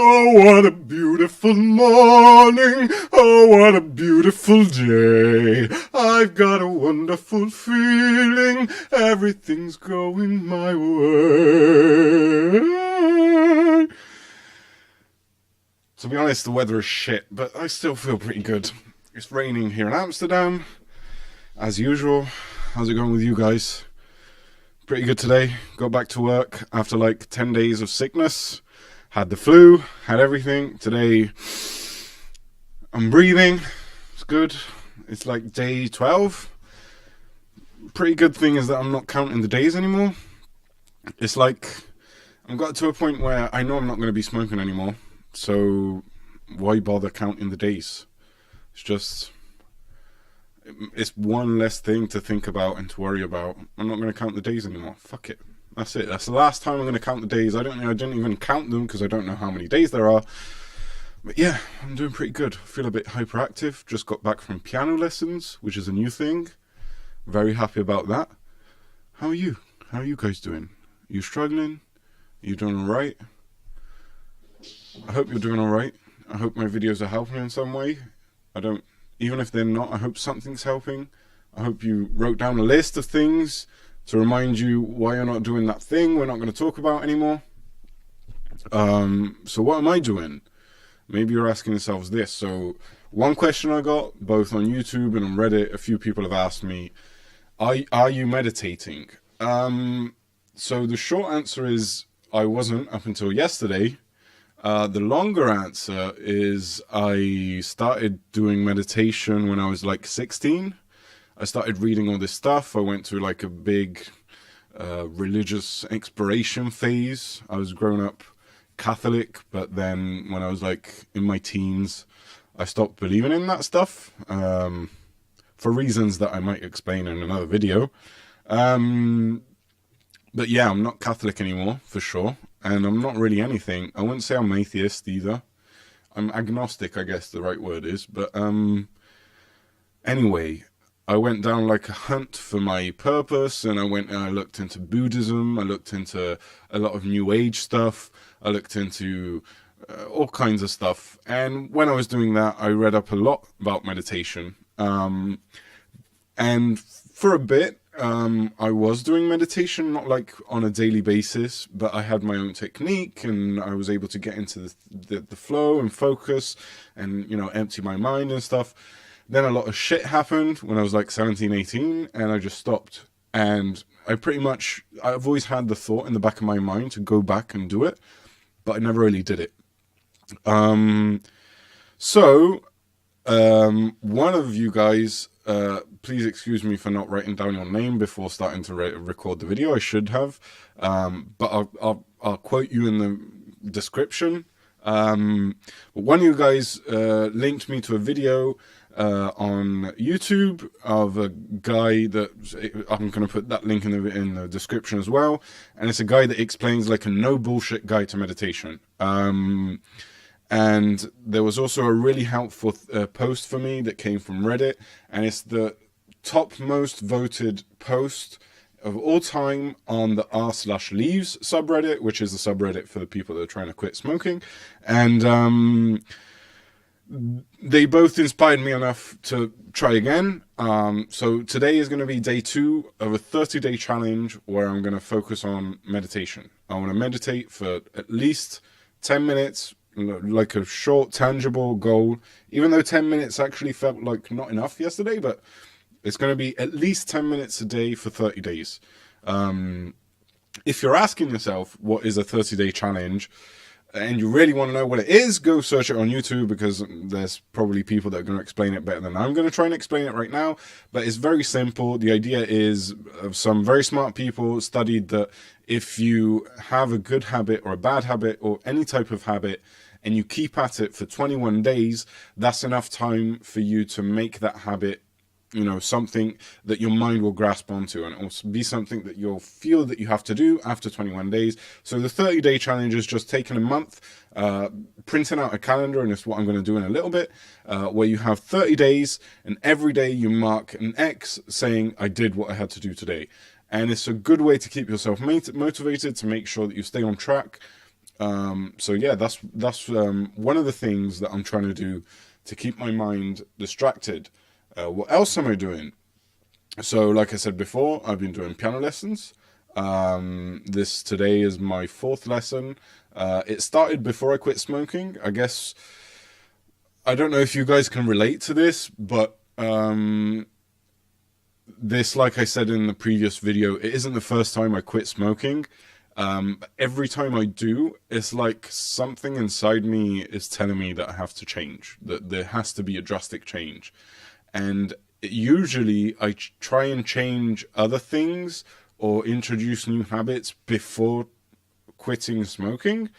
Oh, what a beautiful morning. Oh, what a beautiful day. I've got a wonderful feeling. Everything's going my way. To be honest, the weather is shit, but I still feel pretty good. It's raining here in Amsterdam, as usual. How's it going with you guys? Pretty good today. Got back to work after like 10 days of sickness. Had the flu, had everything. Today, I'm breathing. It's good. It's like day 12. Pretty good thing is that I'm not counting the days anymore. It's like, I've got to a point where I know I'm not going to be smoking anymore. So, why bother counting the days? It's one less thing to think about and to worry about. I'm not going to count the days anymore. Fuck it. That's it. That's the last time I'm going to count the days. I didn't even count them because I don't know how many days there are. But yeah, I'm doing pretty good. I feel a bit hyperactive. Just got back from piano lessons, which is a new thing. Very happy about that. How are you? How are you guys doing? Are you struggling? Are you doing alright? I hope you're doing alright. I hope my videos are helping in some way. Even if they're not, I hope something's helping. I hope you wrote down a list of things to remind you why you're not doing that thing we're not going to talk about anymore. So what am I doing? Maybe you're asking yourselves this. So one question I got, both on YouTube and on Reddit, a few people have asked me, are you meditating? So the short answer is I wasn't up until yesterday. The longer answer is I started doing meditation when I was like 16. I started reading all this stuff. I went through like a big religious exploration phase. I was grown up Catholic, but then when I was like in my teens, I stopped believing in that stuff for reasons that I might explain in another video. But yeah, I'm not Catholic anymore, for sure. And I'm not really anything. I wouldn't say I'm atheist either. I'm agnostic, I guess the right word is. But anyway, I went down like a hunt for my purpose, and I went and I looked into Buddhism. I looked into a lot of New Age stuff. I looked into all kinds of stuff. And when I was doing that, I read up a lot about meditation. And for a bit, I was doing meditation, not like on a daily basis, but I had my own technique and I was able to get into the flow and focus and, you know, empty my mind and stuff. Then a lot of shit happened when I was like 17, 18, and I just stopped. And I've always had the thought in the back of my mind to go back and do it, but I never really did it. One of you guys, please excuse me for not writing down your name before starting to record the video. I should have, but I'll quote you in the description. One of you guys linked me to a video on YouTube of a guy that I'm going to put that link in the description as well. And it's a guy that explains like a no bullshit guide to meditation. And there was also a really helpful post for me that came from Reddit, and it's the top most voted post of all time on the r/leaves subreddit, which is the subreddit for the people that are trying to quit smoking. And they both inspired me enough to try again. So today is going to be day 2 of a 30-day challenge where I'm going to focus on meditation. I want to meditate for at least 10 minutes, like a short, tangible goal, even though 10 minutes actually felt like not enough yesterday, but it's going to be at least 10 minutes a day for 30 days. If you're asking yourself, what is a 30-day challenge, and you really want to know what it is, go search it on YouTube, because there's probably people that are going to explain it better than I'm going to try and explain it right now. But it's very simple. The idea is, some very smart people studied that if you have a good habit or a bad habit or any type of habit, and you keep at it for 21 days, that's enough time for you to make that habit, you know, something that your mind will grasp onto, and it will be something that you'll feel that you have to do after 21 days. So the 30-day challenge is just taking a month, printing out a calendar, and it's what I'm going to do in a little bit, where you have 30 days, and every day you mark an X saying, I did what I had to do today. And it's a good way to keep yourself motivated, to make sure that you stay on track. So yeah, that's one of the things that I'm trying to do to keep my mind distracted. What else am I doing? So like I said before, I've been doing piano lessons. This today is my 4th lesson. It started before I quit smoking. I guess, I don't know if you guys can relate to this, but this, like I said in the previous video, it isn't the first time I quit smoking. Every time I do, it's like something inside me is telling me that I have to change, that there has to be a drastic change. And usually I try and change other things or introduce new habits before quitting smoking,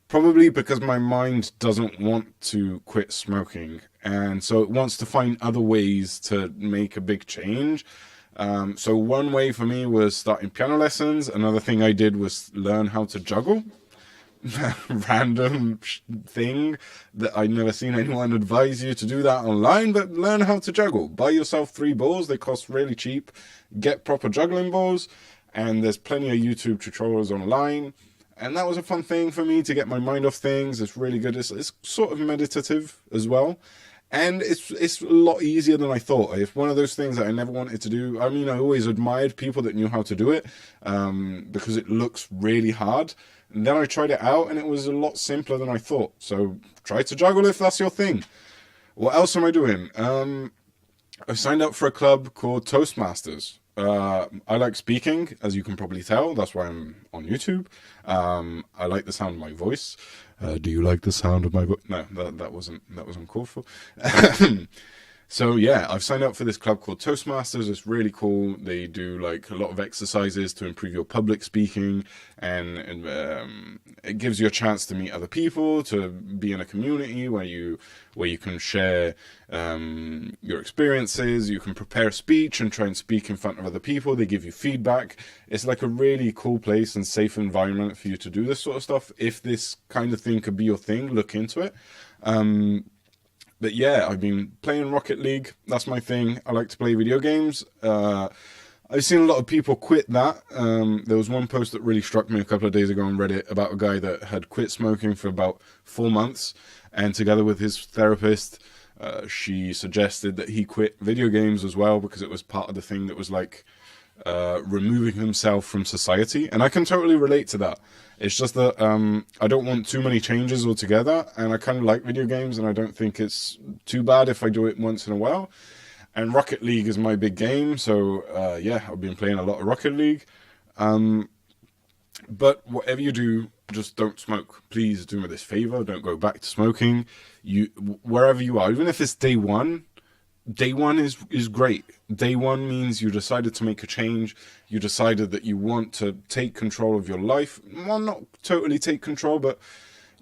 probably because my mind doesn't want to quit smoking, and so it wants to find other ways to make a big change. So one way for me was starting piano lessons. Another thing I did was learn how to juggle. Random thing that I'd never seen anyone advise you to do that online, but learn how to juggle. Buy yourself 3 balls, they cost really cheap. Get proper juggling balls, and there's plenty of YouTube tutorials online. And that was a fun thing for me to get my mind off things. It's really good. It's sort of meditative as well. And it's a lot easier than I thought. It's one of those things that I never wanted to do. I mean, I always admired people that knew how to do it because it looks really hard. And then I tried it out and it was a lot simpler than I thought. So try to juggle if that's your thing. What else am I doing? I've signed up for a club called Toastmasters. I like speaking, as you can probably tell. That's why I'm on YouTube. I like the sound of my voice. Do you like the sound of my voice? No, that wasn't called for. So yeah, I've signed up for this club called Toastmasters. It's really cool. They do like a lot of exercises to improve your public speaking, and it gives you a chance to meet other people, to be in a community where you can share your experiences. You can prepare a speech and try and speak in front of other people. They give you feedback. It's like a really cool place and safe environment for you to do this sort of stuff. If this kind of thing could be your thing, look into it. But yeah, I've been playing Rocket League. That's my thing. I like to play video games. I've seen a lot of people quit that. There was one post that really struck me a couple of days ago on Reddit about a guy that had quit smoking for about 4 months. And together with his therapist, she suggested that he quit video games as well, because it was part of the thing that was like removing himself from society. And I can totally relate to that. It's just that I don't want too many changes altogether, and I kind of like video games, and I don't think it's too bad if I do it once in a while. And Rocket League is my big game, so yeah, I've been playing a lot of Rocket League. But whatever you do, just don't smoke. Please do me this favor, don't go back to smoking. Wherever you are, even if it's day one is great. Day one means you decided to make a change. You decided that you want to take control of your life. Well, not totally take control, but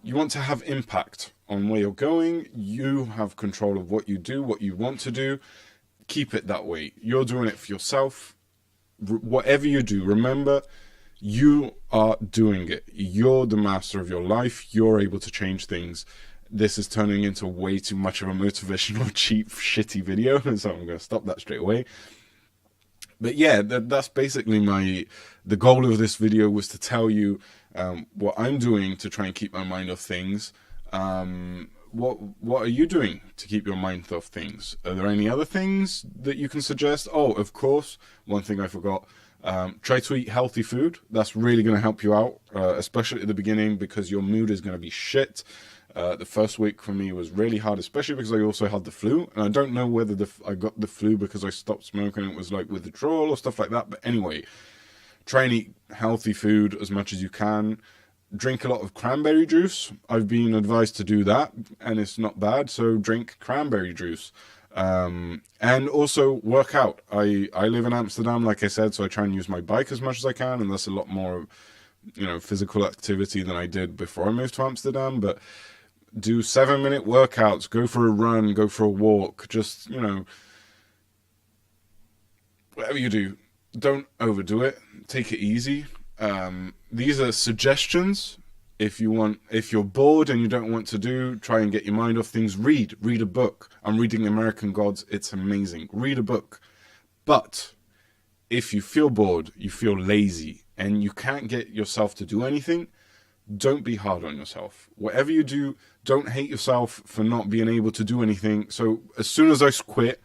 you want to have impact on where you're going. You have control of what you do, what you want to do. Keep it that way. You're doing it for yourself. Whatever you do, remember, you are doing it. You're the master of your life. You're able to change things. This is turning into way too much of a motivational, cheap, shitty video, so I'm going to stop that straight away. But yeah, that's basically the goal of this video, was to tell you what I'm doing to try and keep my mind off things. What are you doing to keep your mind off things? Are there any other things that you can suggest? Oh, of course, one thing I forgot. Try to eat healthy food. That's really going to help you out, especially at the beginning, because your mood is going to be shit. The first week for me was really hard, especially because I also had the flu. And I don't know whether I got the flu because I stopped smoking. It was like withdrawal or stuff like that. But anyway, try and eat healthy food as much as you can. Drink a lot of cranberry juice. I've been advised to do that, and it's not bad. So drink cranberry juice. And also work out. I live in Amsterdam, like I said, so I try and use my bike as much as I can. And that's a lot more, physical activity than I did before I moved to Amsterdam. But do 7-minute workouts, go for a run, go for a walk, just, whatever you do, don't overdo it, take it easy. These are suggestions. If you're bored and you don't want to try and get your mind off things, read a book. I'm reading American Gods, it's amazing. Read a book. But if you feel bored, you feel lazy, and you can't get yourself to do anything, don't be hard on yourself. Whatever you do, don't hate yourself for not being able to do anything. So as soon as I quit,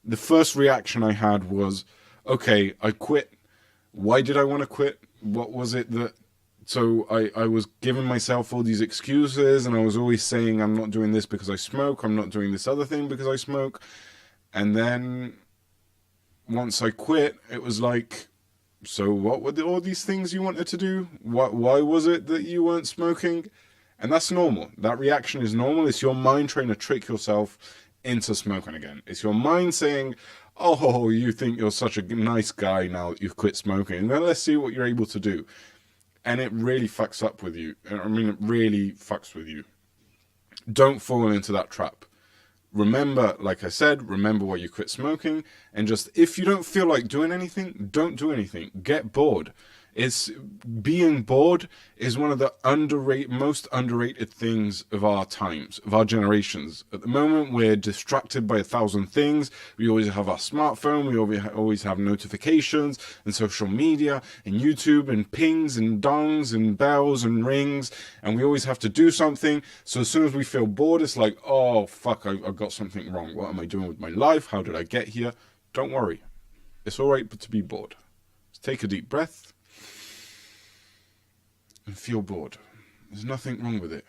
the first reaction I had was, okay, I quit. Why did I want to quit? What was it that... So I was giving myself all these excuses, and I was always saying, I'm not doing this because I smoke. I'm not doing this other thing because I smoke. And then once I quit, it was like, so what were all these things you wanted to do? Why was it that you weren't smoking? And that's normal. That reaction is normal. It's your mind trying to trick yourself into smoking again. It's your mind saying, oh, you think you're such a nice guy now that you've quit smoking. Now let's see what you're able to do. And it really fucks up with you. I mean, it really fucks with you. Don't fall into that trap. Remember, like I said, remember why you quit smoking. And just, if you don't feel like doing anything, don't do anything. Get bored. Being bored is one of the most underrated things of our times, of our generations. At the moment, we're distracted by 1,000 things. We always have our smartphone. We always have notifications and social media and YouTube and pings and dongs and bells and rings. And we always have to do something. So as soon as we feel bored, it's like, oh, fuck, I've got something wrong. What am I doing with my life? How did I get here? Don't worry. It's all right to be bored. Just take a deep breath and feel bored. There's nothing wrong with it.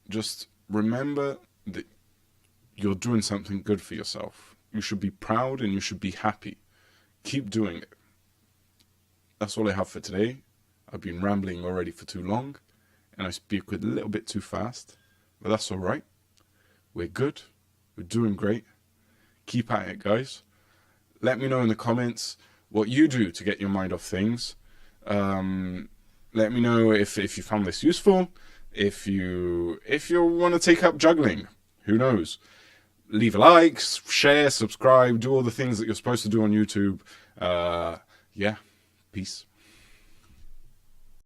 Just remember that you're doing something good for yourself. You should be proud and you should be happy. Keep doing it. That's all I have for today. I've been rambling already for too long, and I speak a little bit too fast, but that's all right. We're good. We're doing great. Keep at it, guys. Let me know in the comments what you do to get your mind off things. Let me know if you found this useful. If you want to take up juggling, who knows? Leave a like, share, subscribe, do all the things that you're supposed to do on YouTube. Yeah, peace.